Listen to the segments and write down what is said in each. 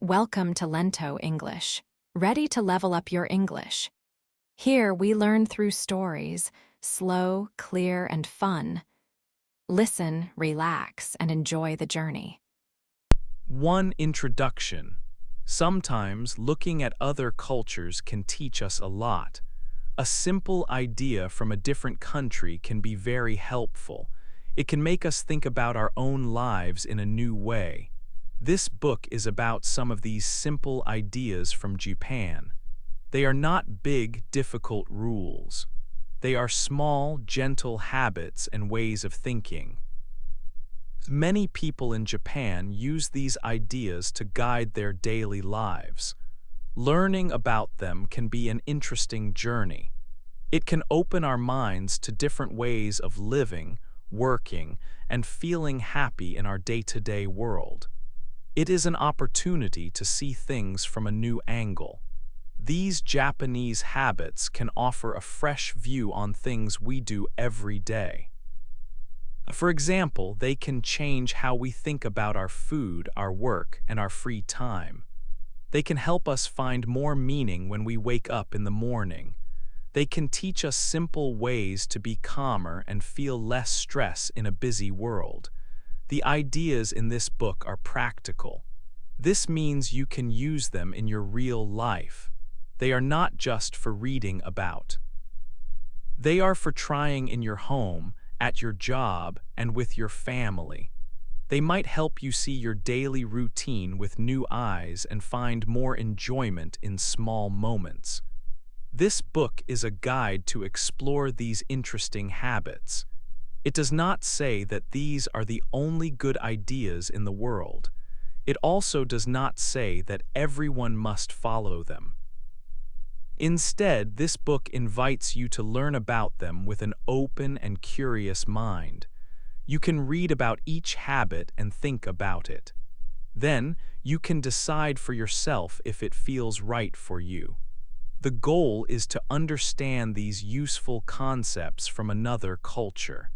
Welcome to Lento English. Ready to level up your English? Here we learn through stories, slow, clear, and fun. Listen, relax, and enjoy the journey. One introduction. Sometimes looking at other cultures can teach us a lot. A simple idea from a different country can be very helpful. It can make us think about our own lives in a new way. This book is about some of these simple ideas from Japan. They are not big, difficult rules. They are small, gentle habits and ways of thinking. Many people in Japan use these ideas to guide their daily lives. Learning about them can be an interesting journey. It can open our minds to different ways of living, working, and feeling happy in our day-to-day world. It is an opportunity to see things from a new angle. These Japanese habits can offer a fresh view on things we do every day. For example, they can change how we think about our food, our work, and our free time. They can help us find more meaning when we wake up in the morning. They can teach us simple ways to be calmer and feel less stress in a busy world. The ideas in this book are practical. This means you can use them in your real life. They are not just for reading about. They are for trying in your home, at your job, and with your family. They might help you see your daily routine with new eyes and find more enjoyment in small moments. This book is a guide to explore these interesting habits. It does not say that these are the only good ideas in the world. It also does not say that everyone must follow them. Instead, this book invites you to learn about them with an open and curious mind. You can read about each habit and think about it. Then, you can decide for yourself if it feels right for you. The goal is to understand these useful concepts from another culture.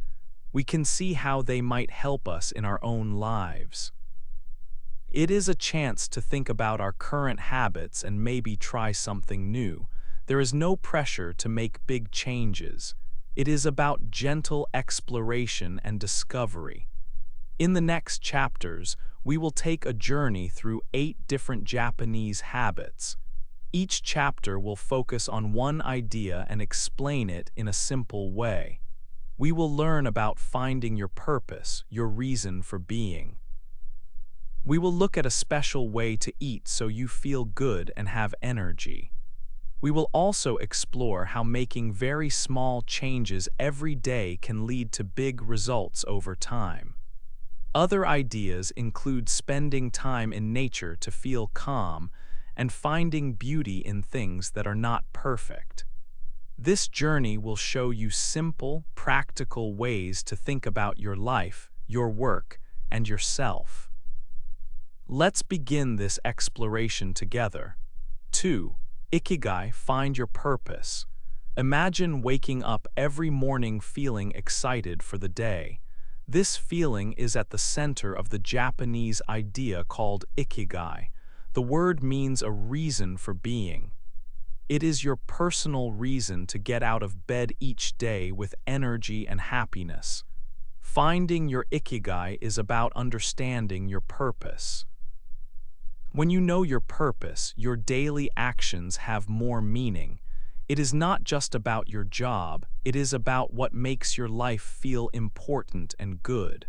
We can see how they might help us in our own lives. It is a chance to think about our current habits and maybe try something new. There is no pressure to make big changes. It is about gentle exploration and discovery. In the next chapters, we will take a journey through 8 different Japanese habits. Each chapter will focus on one idea and explain it in a simple way. We will learn about finding your purpose, your reason for being. We will look at a special way to eat so you feel good and have energy. We will also explore how making very small changes every day can lead to big results over time. Other ideas include spending time in nature to feel calm and finding beauty in things that are not perfect. This journey will show you simple, practical ways to think about your life, your work, and yourself. Let's begin this exploration together. 2. Ikigai, find your purpose. Imagine waking up every morning feeling excited for the day. This feeling is at the center of the Japanese idea called Ikigai. The word means a reason for being. It is your personal reason to get out of bed each day with energy and happiness. Finding your Ikigai is about understanding your purpose. When you know your purpose, your daily actions have more meaning. It is not just about your job, it is about what makes your life feel important and good.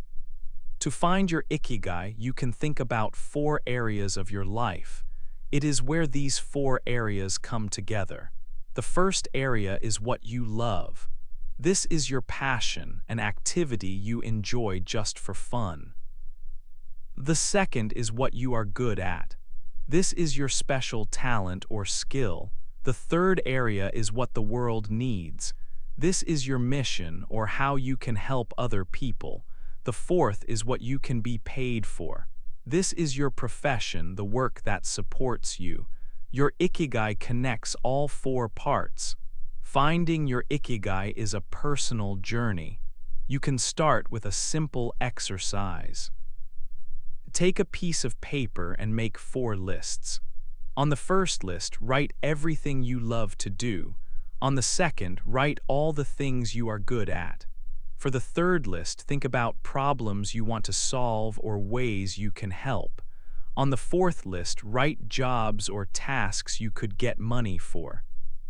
To find your Ikigai, you can think about 4 areas of your life. It is where these 4 areas come together. The first area is what you love. This is your passion, an activity you enjoy just for fun. The second is what you are good at. This is your special talent or skill. The third area is what the world needs. This is your mission or how you can help other people. The fourth is what you can be paid for. This is your profession, the work that supports you. Your Ikigai connects all 4 parts. Finding your Ikigai is a personal journey. You can start with a simple exercise. Take a piece of paper and make 4 lists. On the first list, write everything you love to do. On the second, write all the things you are good at. For the third list, think about problems you want to solve or ways you can help. On the fourth list, write jobs or tasks you could get money for.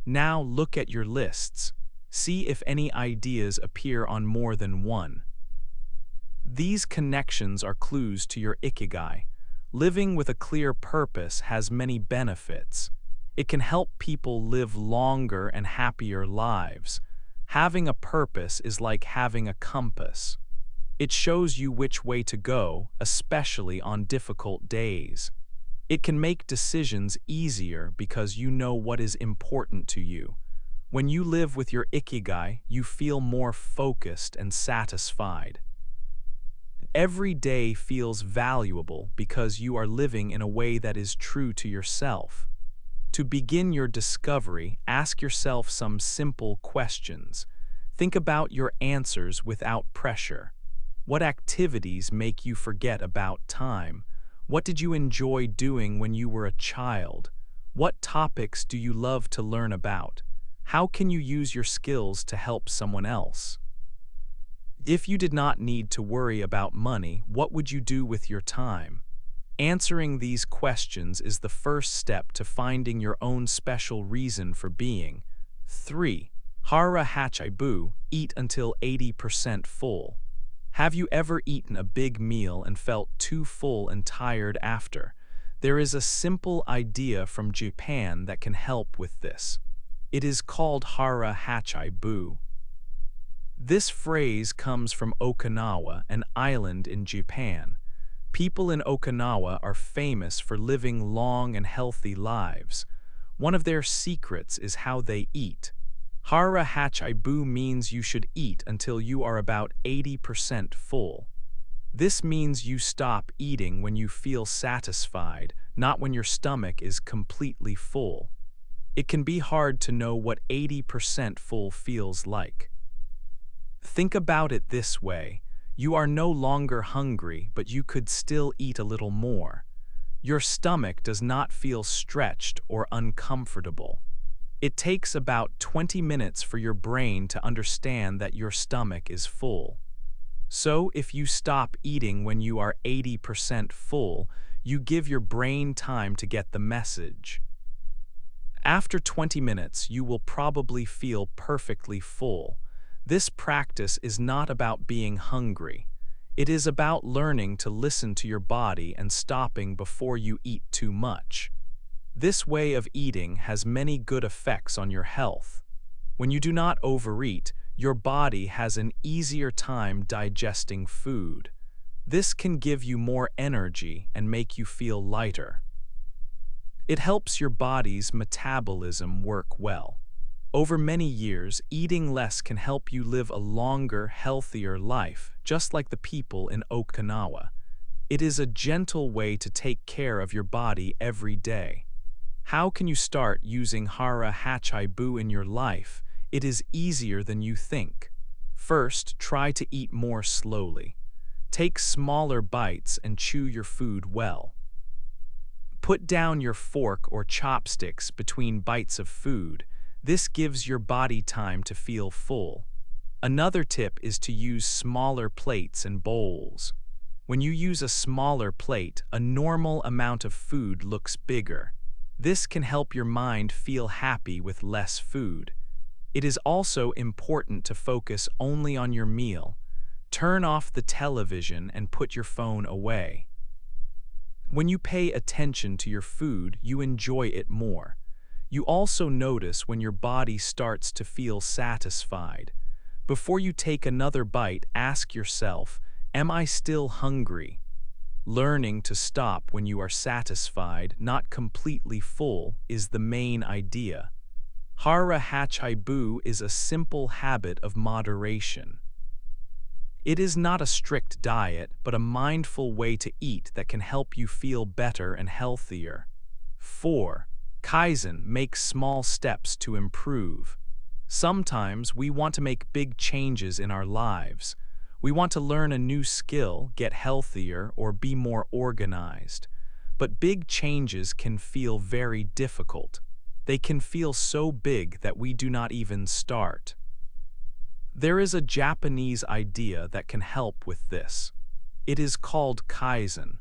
Now look at your lists. See if any ideas appear on more than one. These connections are clues to your Ikigai. Living with a clear purpose has many benefits. It can help people live longer and happier lives. Having a purpose is like having a compass. It shows you which way to go, especially on difficult days. It can make decisions easier because you know what is important to you. When you live with your Ikigai, you feel more focused and satisfied. Every day feels valuable because you are living in a way that is true to yourself. To begin your discovery, ask yourself some simple questions. Think about your answers without pressure. What activities make you forget about time? What did you enjoy doing when you were a child? What topics do you love to learn about? How can you use your skills to help someone else? If you did not need to worry about money, what would you do with your time? Answering these questions is the first step to finding your own special reason for being. 3. Hara hachi, eat until 80% full. Have you ever eaten a big meal and felt too full and tired after? There is a simple idea from Japan that can help with this. It is called Hara hachi. This phrase comes from Okinawa, an island in Japan. People in Okinawa are famous for living long and healthy lives. One of their secrets is how they eat. Hara hachi means you should eat until you are about 80% full. This means you stop eating when you feel satisfied, not when your stomach is completely full. It can be hard to know what 80% full feels like. Think about it this way. You are no longer hungry, but you could still eat a little more. Your stomach does not feel stretched or uncomfortable. It takes about 20 minutes for your brain to understand that your stomach is full. So if you stop eating when you are 80% full, you give your brain time to get the message. After 20 minutes, you will probably feel perfectly full. This practice is not about being hungry. It is about learning to listen to your body and stopping before you eat too much. This way of eating has many good effects on your health. When you do not overeat, your body has an easier time digesting food. This can give you more energy and make you feel lighter. It helps your body's metabolism work well. Over many years, eating less can help you live a longer, healthier life, just like the people in Okinawa. It is a gentle way to take care of your body every day. How can you start using Hara hachi in your life? It is easier than you think. First, try to eat more slowly. Take smaller bites and chew your food well. Put down your fork or chopsticks between bites of food. This gives your body time to feel full. Another tip is to use smaller plates and bowls. When you use a smaller plate, a normal amount of food looks bigger. This can help your mind feel happy with less food. It is also important to focus only on your meal. Turn off the television and put your phone away. When you pay attention to your food, you enjoy it more. You also notice when your body starts to feel satisfied. Before you take another bite, ask yourself, am I still hungry? Learning to stop when you are satisfied, not completely full, is the main idea. Hara hachi is a simple habit of moderation. It is not a strict diet, but a mindful way to eat that can help you feel better and healthier. 4. Kaizen makes small steps to improve. Sometimes we want to make big changes in our lives. We want to learn a new skill, get healthier, or be more organized. But big changes can feel very difficult. They can feel so big that we do not even start. There is a Japanese idea that can help with this. It is called Kaizen.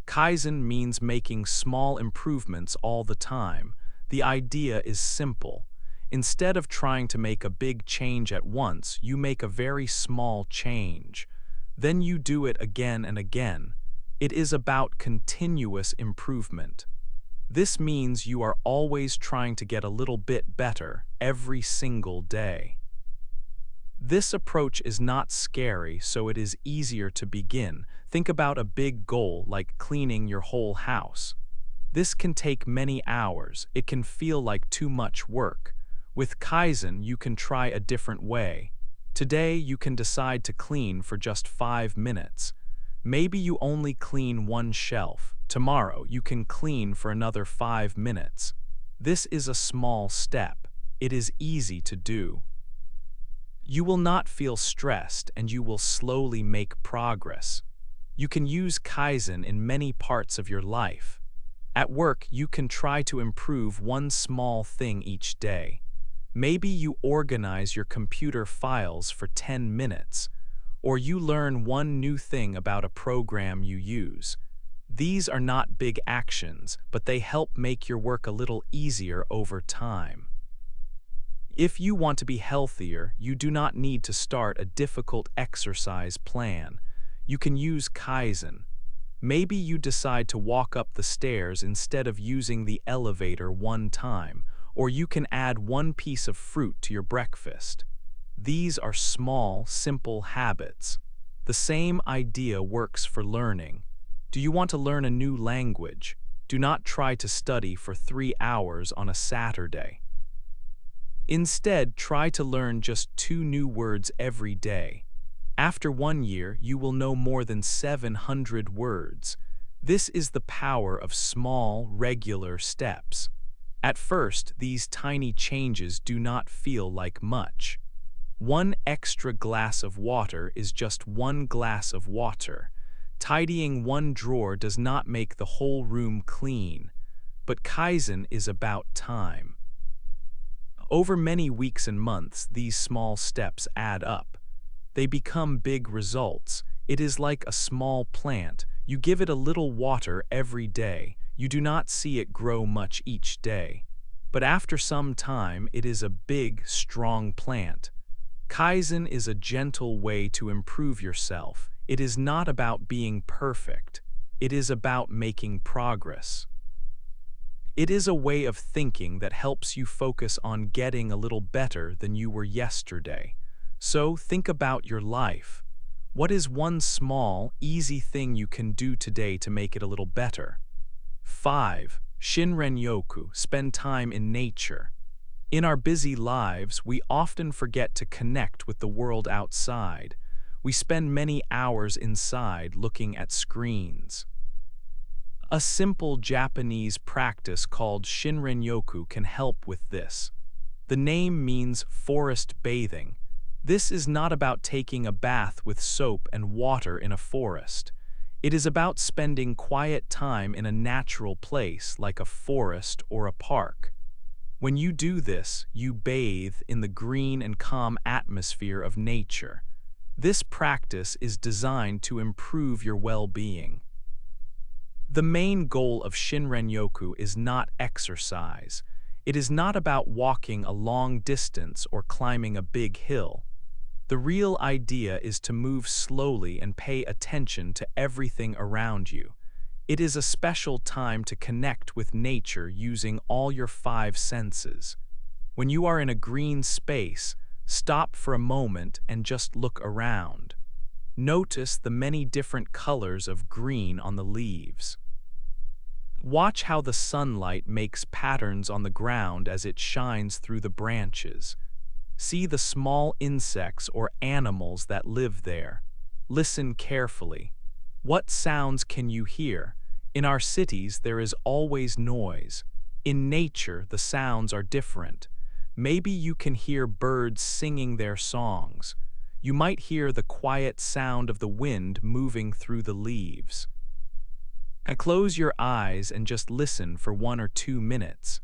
Kaizen means making small improvements all the time. The idea is simple. Instead of trying to make a big change at once, you make a very small change. Then you do it again and again. It is about continuous improvement. This means you are always trying to get a little bit better every single day. This approach is not scary, so it is easier to begin. Think about a big goal like cleaning your whole house. This can take many hours. It can feel like too much work. With Kaizen, you can try a different way. Today, you can decide to clean for just 5 minutes. Maybe you only clean one shelf. Tomorrow, you can clean for another 5 minutes. This is a small step. It is easy to do. You will not feel stressed and you will slowly make progress. You can use Kaizen in many parts of your life. At work, you can try to improve one small thing each day. Maybe you organize your computer files for 10 minutes, or you learn one new thing about a program you use. These are not big actions, but they help make your work a little easier over time. If you want to be healthier, you do not need to start a difficult exercise plan. You can use Kaizen. Maybe you decide to walk up the stairs instead of using the elevator one time, or you can add one piece of fruit to your breakfast. These are small, simple habits. The same idea works for learning. Do you want to learn a new language? Do not try to study for 3 hours on a Saturday. Instead, try to learn just 2 new words every day. After 1 year, you will know more than 700 words. This is the power of small, regular steps. At first, these tiny changes do not feel like much. 1 extra glass of water is just 1 glass of water. Tidying 1 drawer does not make the whole room clean. But Kaizen is about time. Over many weeks and months, these small steps add up. They become big results. It is like a small plant. You give it a little water every day. You do not see it grow much each day. But after some time, it is a big, strong plant. Kaizen is a gentle way to improve yourself. It is not about being perfect. It is about making progress. It is a way of thinking that helps you focus on getting a little better than you were yesterday. So think about your life. What is one small, easy thing you can do today to make it a little better? 5. Shinrin-yoku, spend time in nature. In our busy lives, we often forget to connect with the world outside. We spend many hours inside looking at screens. A simple Japanese practice called Shinrin-yoku can help with this. The name means forest bathing. This is not about taking a bath with soap and water in a forest. It is about spending quiet time in a natural place like a forest or a park. When you do this, you bathe in the green and calm atmosphere of nature. This practice is designed to improve your well-being. The main goal of Shinrin-yoku is not exercise. It is not about walking a long distance or climbing a big hill. The real idea is to move slowly and pay attention to everything around you. It is a special time to connect with nature using all your 5 senses. When you are in a green space, stop for a moment and just look around. Notice the many different colors of green on the leaves. Watch how the sunlight makes patterns on the ground as it shines through the branches. See the small insects or animals that live there. Listen carefully. What sounds can you hear? In our cities, there is always noise. In nature, the sounds are different. Maybe you can hear birds singing their songs. You might hear the quiet sound of the wind moving through the leaves. And close your eyes and just listen for 1 or 2 minutes.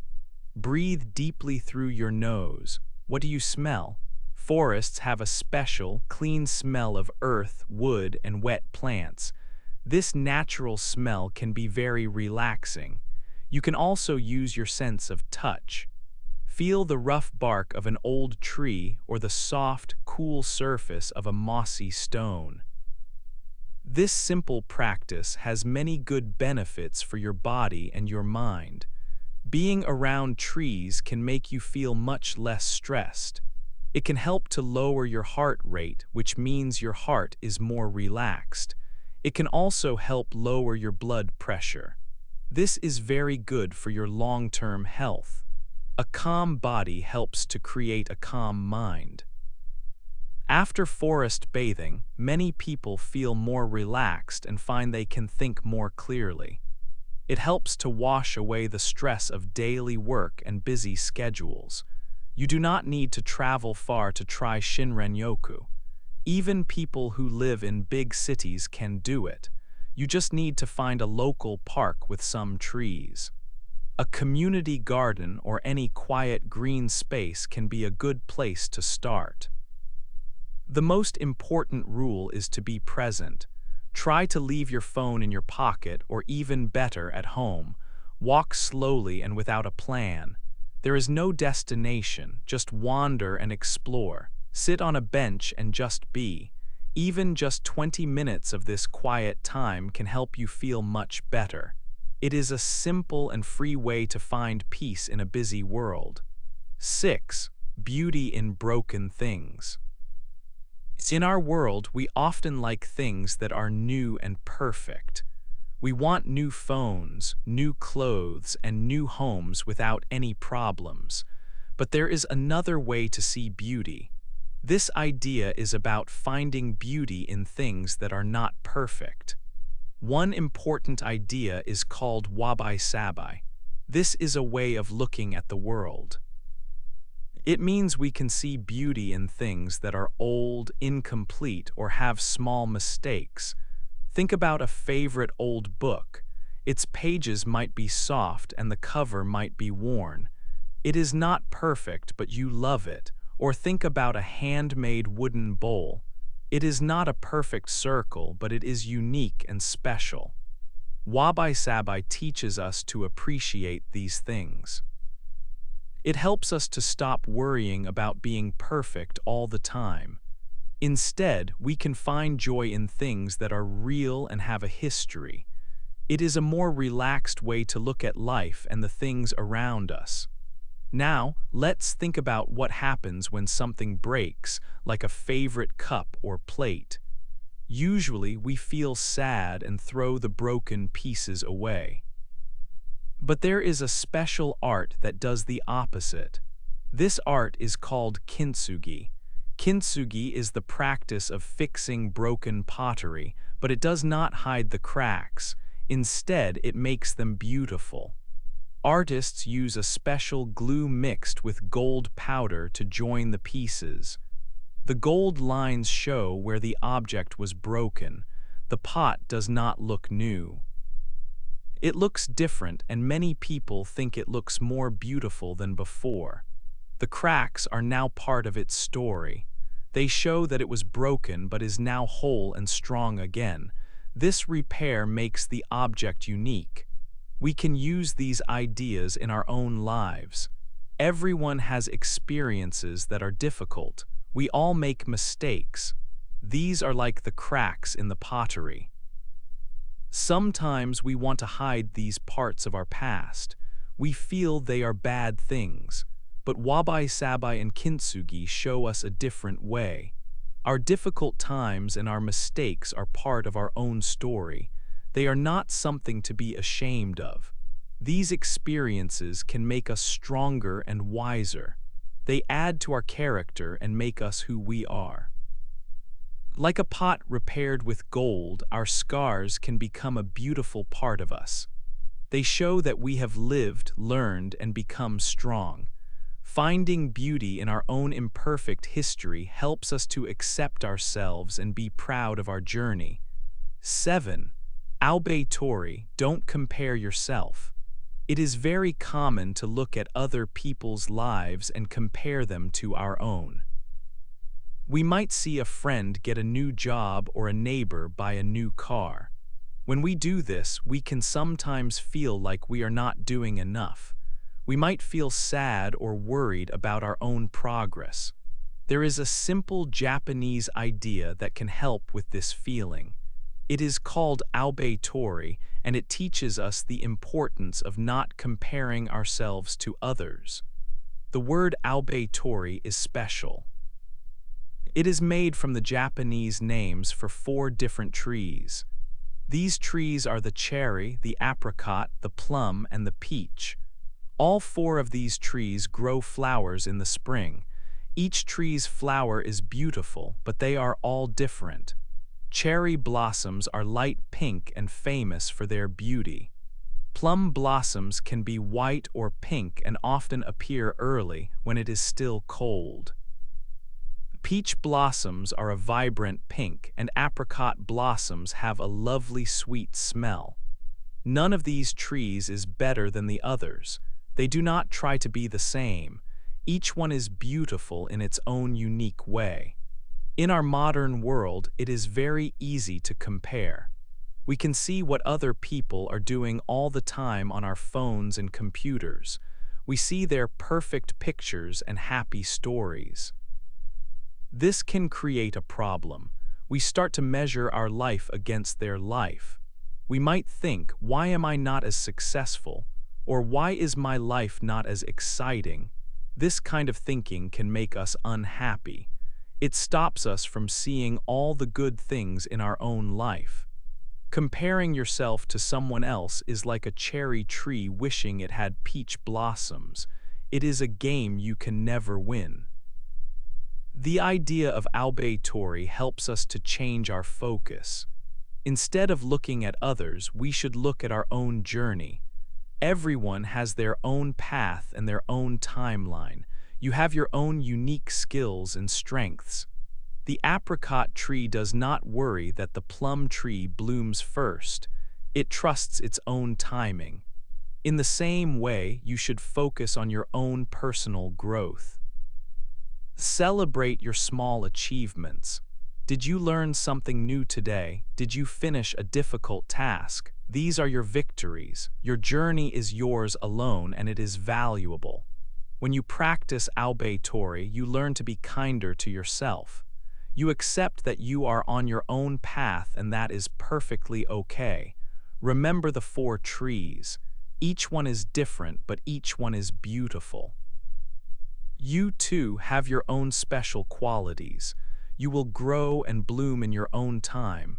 Breathe deeply through your nose. What do you smell? Forests have a special, clean smell of earth, wood, and wet plants. This natural smell can be very relaxing. You can also use your sense of touch. Feel the rough bark of an old tree or the soft, cool surface of a mossy stone. This simple practice has many good benefits for your body and your mind. Being around trees can make you feel much less stressed. It can help to lower your heart rate, which means your heart is more relaxed. It can also help lower your blood pressure. This is very good for your long-term health. A calm body helps to create a calm mind. After forest bathing, many people feel more relaxed and find they can think more clearly. It helps to wash away the stress of daily work and busy schedules. You do not need to travel far to try Shinrin-yoku. Even people who live in big cities can do it. You just need to find a local park with some trees. A community garden or any quiet green space can be a good place to start. The most important rule is to be present. Try to leave your phone in your pocket or even better at home. Walk slowly and without a plan. There is no destination, just wander and explore. Sit on a bench and just be. Even just 20 minutes of this quiet time can help you feel much better. It is a simple and free way to find peace in a busy world. 6. Beauty in broken things. In our world, we often like things that are new and perfect. We want new phones, new clothes, and new homes without any problems. But there is another way to see beauty. This idea is about finding beauty in things that are not perfect. One important idea is called Wabi-sabi. This is a way of looking at the world. It means we can see beauty in things that are old, incomplete, or have small mistakes. Think about a favorite old book. Its pages might be soft and the cover might be worn. It is not perfect, but you love it. Or think about a handmade wooden bowl. It is not a perfect circle, but it is unique and special. Wabi-sabi teaches us to appreciate these things. It helps us to stop worrying about being perfect all the time. Instead, we can find joy in things that are real and have a history. It is a more relaxed way to look at life and the things around us. Now, let's think about what happens when something breaks, like a favorite cup or plate. Usually, we feel sad and throw the broken pieces away. But there is a special art that does the opposite. This art is called kintsugi. Kintsugi is the practice of fixing broken pottery, but it does not hide the cracks. Instead, it makes them beautiful. Artists use a special glue mixed with gold powder to join the pieces. The gold lines show where the object was broken. The pot does not look new. It looks different, and many people think it looks more beautiful than before. The cracks are now part of its story. They show that it was broken but is now whole and strong again. This repair makes the object unique. We can use these ideas in our own lives. Everyone has experiences that are difficult. We all make mistakes. These are like the cracks in the pottery. Sometimes we want to hide these parts of our past. We feel they are bad things. But Wabi-sabi and kintsugi show us a different way. Our difficult times and our mistakes are part of our own story. They are not something to be ashamed of. These experiences can make us stronger and wiser. They add to our character and make us who we are. Like a pot repaired with gold, our scars can become a beautiful part of us. They show that we have lived, learned, and become strong. Finding beauty in our own imperfect history helps us to accept ourselves and be proud of our journey. 7. Oubaitori, don't compare yourself. It is very common to look at other people's lives and compare them to our own. We might see a friend get a new job or a neighbor buy a new car. When we do this, we can sometimes feel like we are not doing enough. We might feel sad or worried about our own progress. There is a simple Japanese idea that can help with this feeling. It is called Oubaitori, and it teaches us the importance of not comparing ourselves to others. The word Oubaitori is special. It is made from the Japanese names for 4 different trees. These trees are the cherry, the apricot, the plum, and the peach. All 4 of these trees grow flowers in the spring. Each tree's flower is beautiful, but they are all different. Cherry blossoms are light pink and famous for their beauty. Plum blossoms can be white or pink and often appear early when it is still cold. Peach blossoms are a vibrant pink, and apricot blossoms have a lovely sweet smell. None of these trees is better than the others. They do not try to be the same. Each one is beautiful in its own unique way. In our modern world, it is very easy to compare. We can see what other people are doing all the time on our phones and computers. We see their perfect pictures and happy stories. This can create a problem. We start to measure our life against their life. We might think, why am I not as successful? Or why is my life not as exciting? This kind of thinking can make us unhappy. It stops us from seeing all the good things in our own life. Comparing yourself to someone else is like a cherry tree wishing it had peach blossoms. It is a game you can never win. The idea of Oubaitori helps us to change our focus. Instead of looking at others, we should look at our own journey. Everyone has their own path and their own timeline. You have your own unique skills and strengths. The apricot tree does not worry that the plum tree blooms first. It trusts its own timing. In the same way, you should focus on your own personal growth. Celebrate your small achievements. Did you learn something new today? Did you finish a difficult task? These are your victories. Your journey is yours alone, and it is valuable. When you practice Oubaitori, you learn to be kinder to yourself. You accept that you are on your own path, and that is perfectly okay. Remember the 4 trees. Each one is different, but each one is beautiful. You too have your own special qualities. You will grow and bloom in your own time.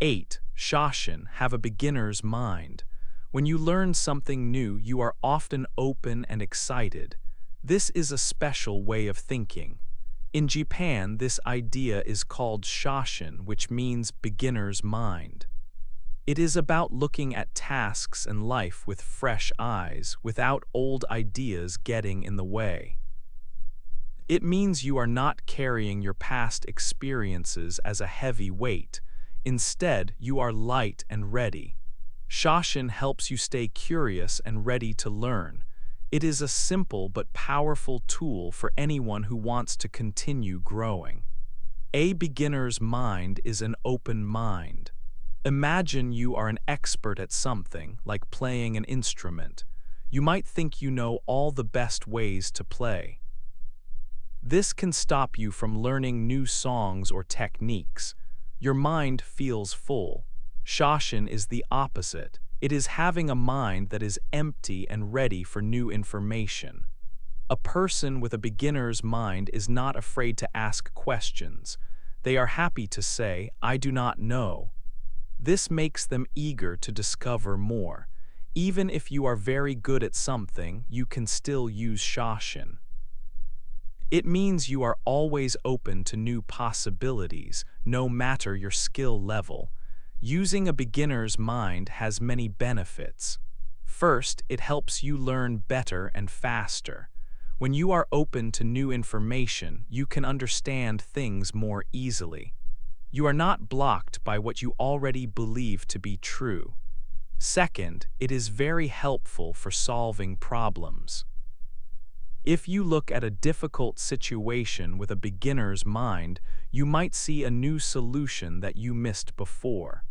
8. Shoshin, have a beginner's mind. When you learn something new, you are often open and excited. This is a special way of thinking. In Japan, this idea is called Shoshin, which means beginner's mind. It is about looking at tasks and life with fresh eyes, without old ideas getting in the way. It means you are not carrying your past experiences as a heavy weight. Instead, you are light and ready. Shoshin helps you stay curious and ready to learn. It is a simple but powerful tool for anyone who wants to continue growing. A beginner's mind is an open mind. Imagine you are an expert at something, like playing an instrument. You might think you know all the best ways to play. This can stop you from learning new songs or techniques. Your mind feels full. Shoshin is the opposite. It is having a mind that is empty and ready for new information. A person with a beginner's mind is not afraid to ask questions. They are happy to say, "I do not know." This makes them eager to discover more. Even if you are very good at something, you can still use Shoshin. It means you are always open to new possibilities, no matter your skill level. Using a beginner's mind has many benefits. First, it helps you learn better and faster. When you are open to new information, you can understand things more easily. You are not blocked by what you already believe to be true. Second, it is very helpful for solving problems. If you look at a difficult situation with a beginner's mind, you might see a new solution that you missed before.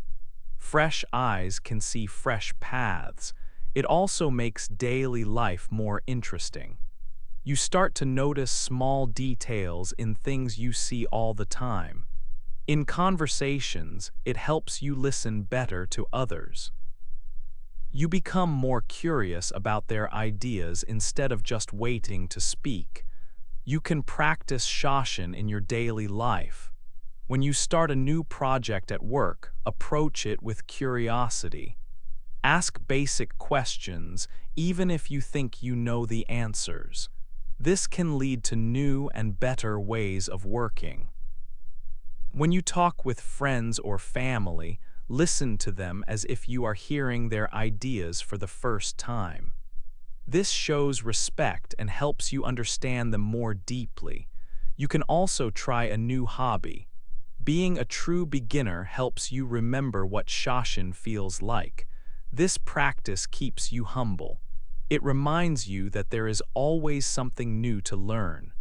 Fresh eyes can see fresh paths. It also makes daily life more interesting. You start to notice small details in things you see all the time. In conversations, it helps you listen better to others. You become more curious about their ideas instead of just waiting to speak. You can practice Shoshin in your daily life. When you start a new project at work, approach it with curiosity. Ask basic questions, even if you think you know the answers. This can lead to new and better ways of working. When you talk with friends or family, listen to them as if you are hearing their ideas for the first time. This shows respect and helps you understand them more deeply. You can also try a new hobby. Being a true beginner helps you remember what Shoshin feels like. This practice keeps you humble. It reminds you that there is always something new to learn.